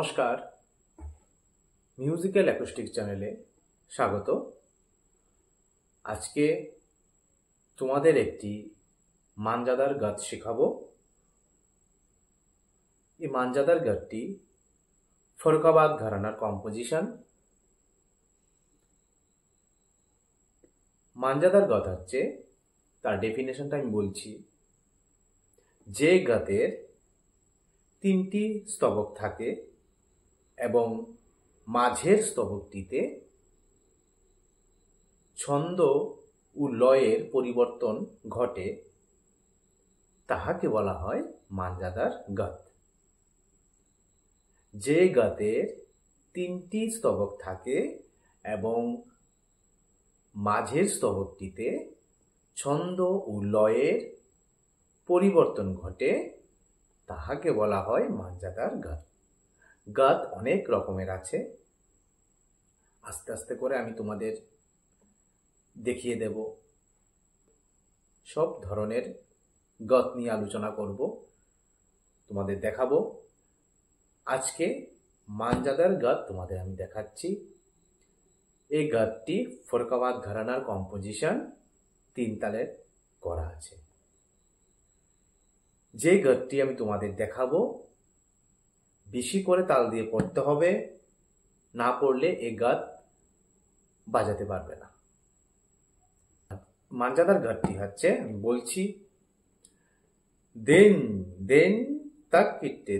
নমস্কার, musical acoustic চ্যানেলে স্বাগত। আজকে তোমাদের একটি মানজাদার গাত শেখাবো। এই মানজাদার গাতটি ফরকাবাদ ঘরানার কম্পোজিশন। মানজাদার গাত হচ্ছে, তার ডেফিনেশনটা আমি বলছি, যে গাতের তিনটি স্তবক থাকে এবং মাঝের স্তবকটিতে ছন্দ ও লয়ের পরিবর্তন ঘটে, তাহাকে বলা হয় মানজাদার গাত। যে গাতের তিনটি স্তবক থাকে এবং মাঝের স্তবকটিতে ছন্দ ও লয়ের পরিবর্তন ঘটে, তাহাকে বলা হয় মানজাদার গাত। গাত অনেক রকমের আছে, আস্তে আস্তে করে আমি তোমাদের দেখিয়ে দেব। সব ধরনের গাত নিয়ে আলোচনা করব, তোমাদের দেখাবো। আজকে মানজাদার গাত তোমাদের আমি দেখাচ্ছি। এই গাতটি ফরকাবাদ ঘরানার কম্পোজিশন, 3 তালের করা আছে। যে গাতটি আমি তোমাদের দেখাবো, বেশি করে তাল দিয়ে পড়তে হবে, না পড়লে এই গাত বাজাতে পারবে না। মানজাদার গাতটি হচ্ছে, আমি বলছি, দেন দেন তাক কিটে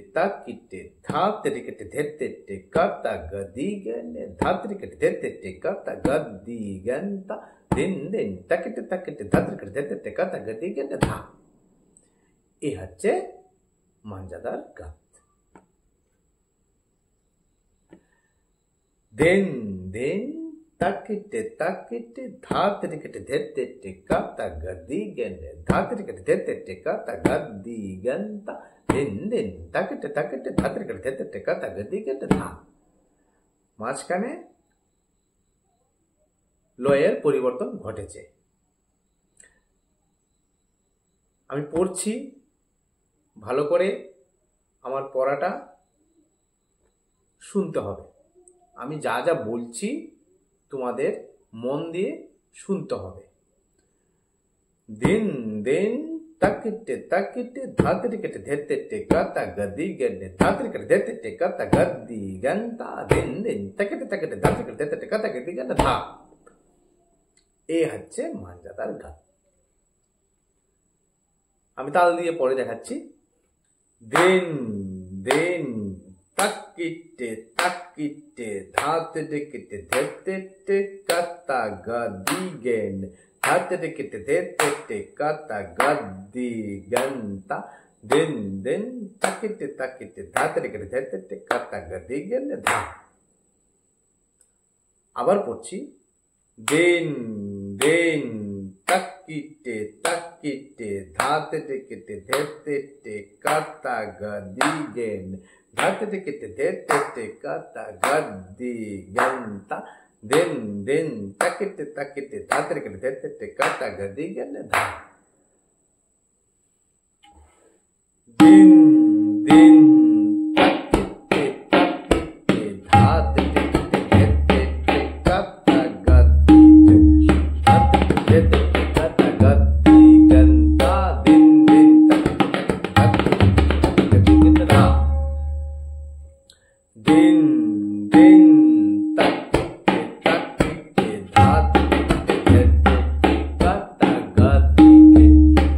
ধাতরি কেটে ধেতে কাতা গদি গনে ধাতরি কেটে ধেতে কাতা গদি গন্তা দেন দেন তাকিটে ধাতরি কেটে ধেতে কাতা গদি গনে ধা। এই হচ্ছে মানজাদার গাত। দেন দেন তাকিটে ধাতরি কেটে ধেতে কাতা গদি গনে ধাতরি কেটে ধেতে কাতা গদি গন্তা দেন দেন তাকিটে ধাতরি কেটে ধেতে কাতা গদি গনে ধা। মাঝখানে লয়ের পরিবর্তন ঘটেছে। আমি পড়ছি, ভালো করে আমার পড়াটা শুনতে হবে। আমি যা যা বলছি তোমাদের মন দিয়ে শুনতে হবে। দেন দেন তাকিটে ধাতরি কেটে ধেতে কাতা গদি গনে ধাতরি কেটে ধেতে কাতা গদি গন্তা দেন দেন তাকিটে ধাতরি কেটে ধেতে কাতা গদি গনে ধা। এই হচ্ছে মানজাদার গাত। আমি তাল দিয়ে পরে দেখাচ্ছি। দেন দেন তাকিটে ধাতরি কেটে ধেতে কাতা গদি গনে ধাতরি কেটে ধেতে কাতা গদি গন্তা দেন দেন তাকিটে ধাতরি কেটে ধেতে কাতা গদি গনে ধা। আবার পড়ছি। দেন দেন তাকিটে ধাতরি কেটে ধেতে কাতা গদি গনে ধাতরি কেটে ধেতে কাতা গদি গন্তা দেন দেন তাকিটে ধাতরি কেটে ধেতে কাতা গদি গনে ধা। দেন দেন তাকিটে ধাতরি কেটে ধেতে কাতা গদি ধাতরি কেটে কাতা গদি গন্তা দেন দেন তাকিটে ধাতরি কেটে ধা। দেন দেন তাকিটে ধাতরি কেটে ধেতে কাতা গদি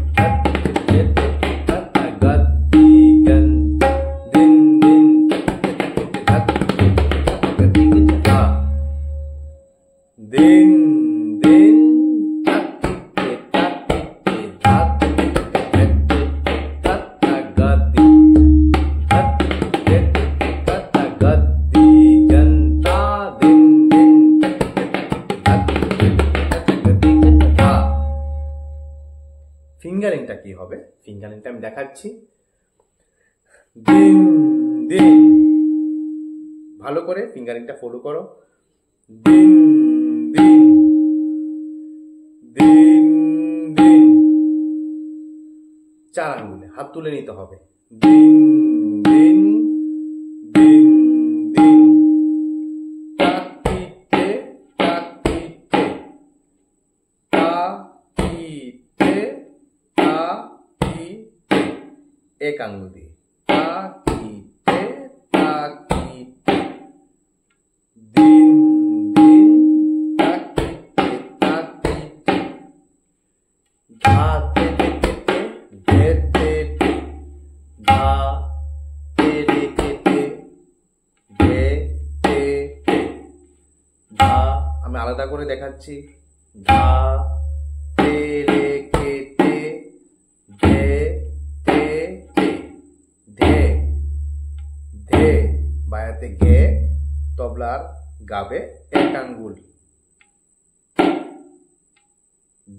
ধাতরি কেটে কাতা গদি গন্তা দেন দেন তাকিটে ধাতরি কেটে গদি গনে ধা। দেন দেন তাকিটে ধাতরি কেটে ধেতে কাতা গদি ধাতরি কেটে কাতা গদি গন্তা দেন দেন তাকিটে কাতা গদি গনে ধা। ফিঙ্গারিংটা কি হবে? ফিঙ্গারিংটা আমি দেখাচ্ছি। দেন দেন, ভালো করে ফিঙ্গারিংটা ফলো করো। দেন দেন দেন দেন, 4 আঙ্গুলে হাত তুলে নিতে হবে। দেন দেন দেন এক আঙ্গুল দিয়ে তাকিতে তাকিতে দিন দিন তাকিতে তাকিতে ধাতে কেটে ধেতে ধা তেরে কেটে ধে তে ধা। আমি আলাদা করে দেখাচ্ছি। ধা তেরে কেটে ধে তে ধে ধে বায়াতে ঘে তবলার গাবে এক আঙ্গুল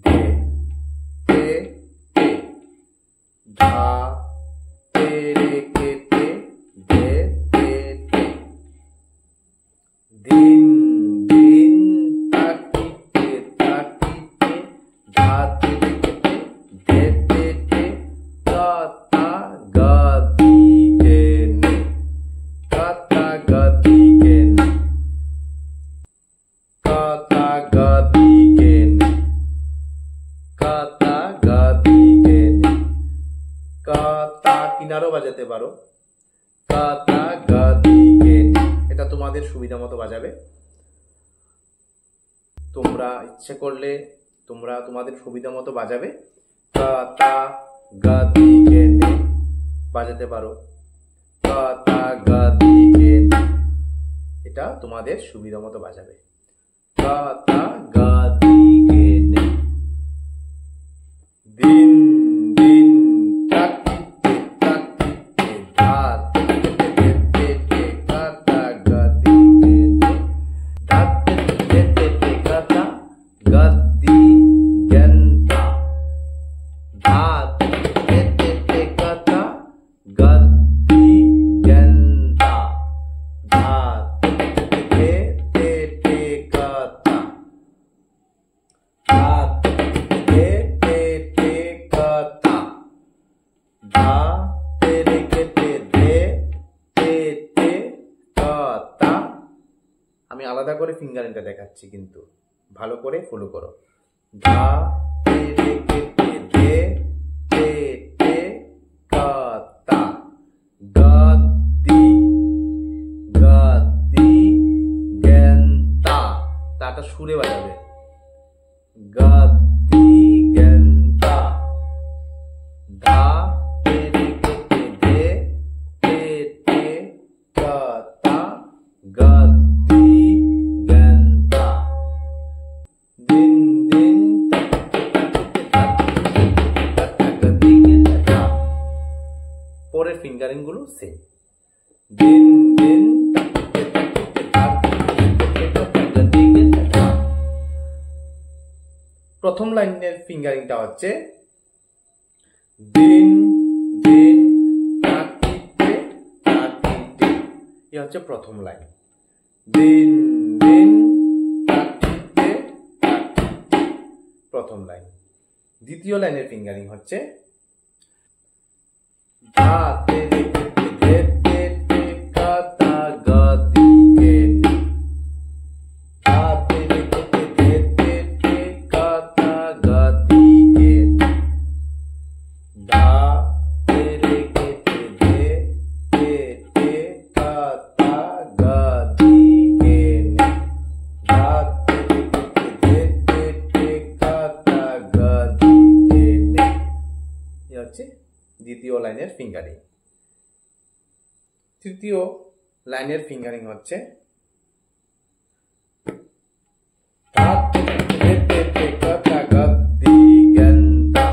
ধে তে ধা তেরে কেটে ধে তে দিন দিন তাকিতে তাকিতে ধা তেরে কেটে ধে তে কাতা গাদি গেনে কাতা গাদি গেনে কাতা গাদি গেনে কাতা গাদি গেনে কাতা কিনারও বাজাতে পারো। কাতা গাদি গেনে এটা তোমাদের সুবিধা মতো বাজাবে। তোমরা ইচ্ছে করলে তোমরা তোমাদের সুবিধা মতো বাজাবে। কাতা গাদি গেনে বাজাতে পারো। কাতা গাদি গেনে এটা তোমাদের সুবিধা মতো বাজাবে। কাতা গাদি গেনে দিন দিন তাকিতে তাকিতে ধাতে কেটে ধেতে কাতা গাদি গেনে ধাতে কেটে কাতা গাদি গেন্তা ধাতে কেটে কাতা গাদি গেন্তা ধাতে কেটে কাতা ধাতে কেটে কাতা ধা তেরে কেটে ধে তে কাতা। আমি আলাদা করে ফিঙ্গারিংটা দেখাচ্ছি, কিন্তু ভালো করে ফলো করো। ধা তেরে কেটে ধে তে কাতা গাদি গাদি গেন্তা তাটা সুরে বাজাবে। গাদি গেন্তা ধা তেরে কেটে ধে তে কাতা গাদি গেন্তা দিন দিন গাদি গেন্তা। পরের ফিঙ্গারিং গুলো সেম। দিন দিন গাদি গেন্তা। প্রথম লাইনের ফিঙ্গারিংটা হচ্ছে দিন দিন তাকিতে তাকিতে। এ হচ্ছে প্রথম লাইন। দিন দিন তাকিতে তাকিতে প্রথম লাইন। দ্বিতীয় লাইনের ফিঙ্গারিং হচ্ছে ধা তেরে কেটে ধে তে কাতা গাদি গেনে ধা তেরে কেটে ধে তে কাতা গাদি গেনে ধা তেরে কেটে ধে তে কাতা গাদি গেনে ধা তেরে কেটে ধে তে কাতা গাদি গেনে। এ হচ্ছে দ্বিতীয় লাইনের ফিঙ্গারিং। তৃতীয় লাইনের ফিঙ্গারিং হচ্ছে ধা তেরে কেটে কাতা গাদি গেন্তা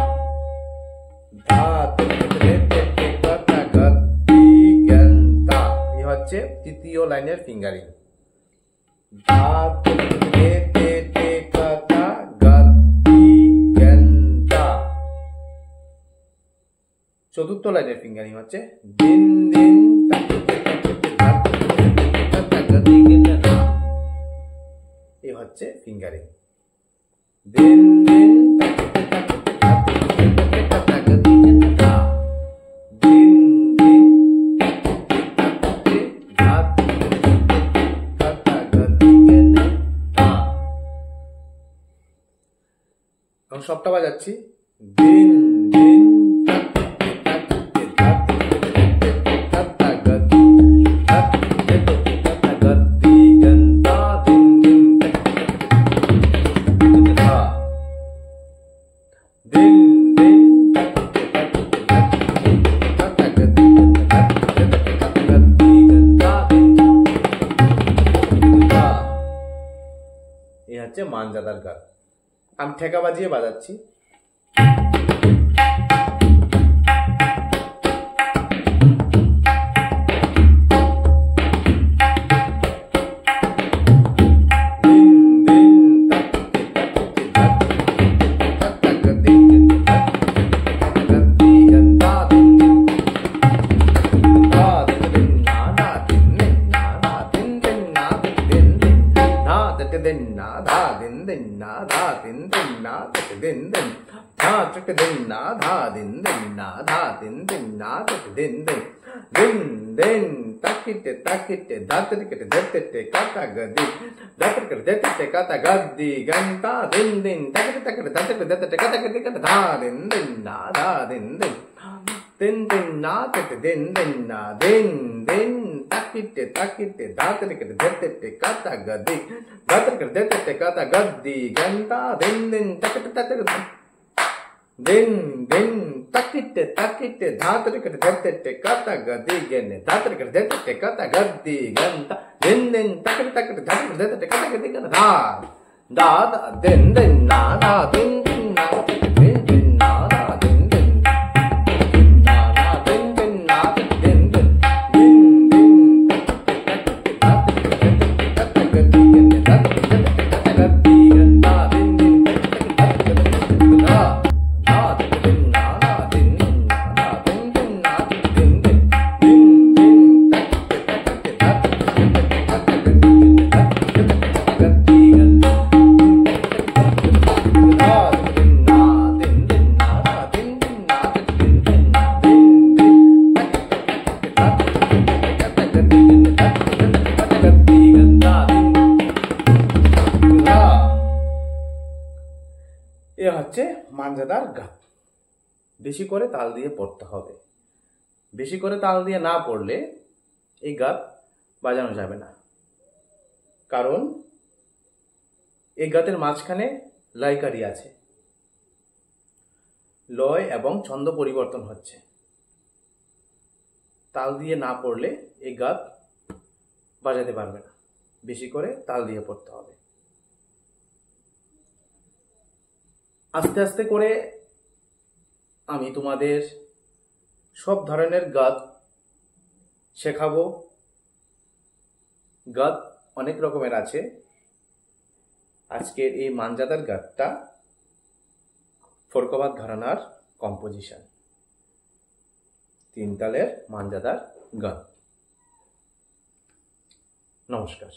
ধা তেরে কেটে কাতা গাদি গেন্তা। এ হচ্ছে তৃতীয় লাইনের ফিঙ্গারিং। ধা তেরে কেটে কাতা গাদি গেন্তা। চতুর্থ লাইনের ফিঙ্গারিং হচ্ছে দিন দিন এই হচ্ছে ফিঙ্গারিং। দিন দিন দিন দিন আমি সবটা বাজাচ্ছি। দিন দিন মানজাদার গান। আমি ঠেকা বাজিয়ে বাজাচ্ছি। এ হচ্ছে মানজাদার গান। বেশি করে তাল দিয়ে পড়তে হবে। বেশি করে তাল দিয়ে না পড়লে এই গান বাজানো যাবে না, কারণ এই গাতের মাঝখানে লয়কারি আছে, লয় এবং ছন্দ পরিবর্তন হচ্ছে। তাল দিয়ে না পড়লে এই গান বাজাতে পারবে না। বেশি করে তাল দিয়ে পড়তে হবে। আস্তে আস্তে করে আমি তোমাদের সব ধরনের গান শেখাবো। গান অনেক রকমের আছে। আজকের এই মানজাদার গানটা ফরকাবাদ ঘরানার কম্পোজিশন, 3 তালের মানজাদার গান। নমস্কার।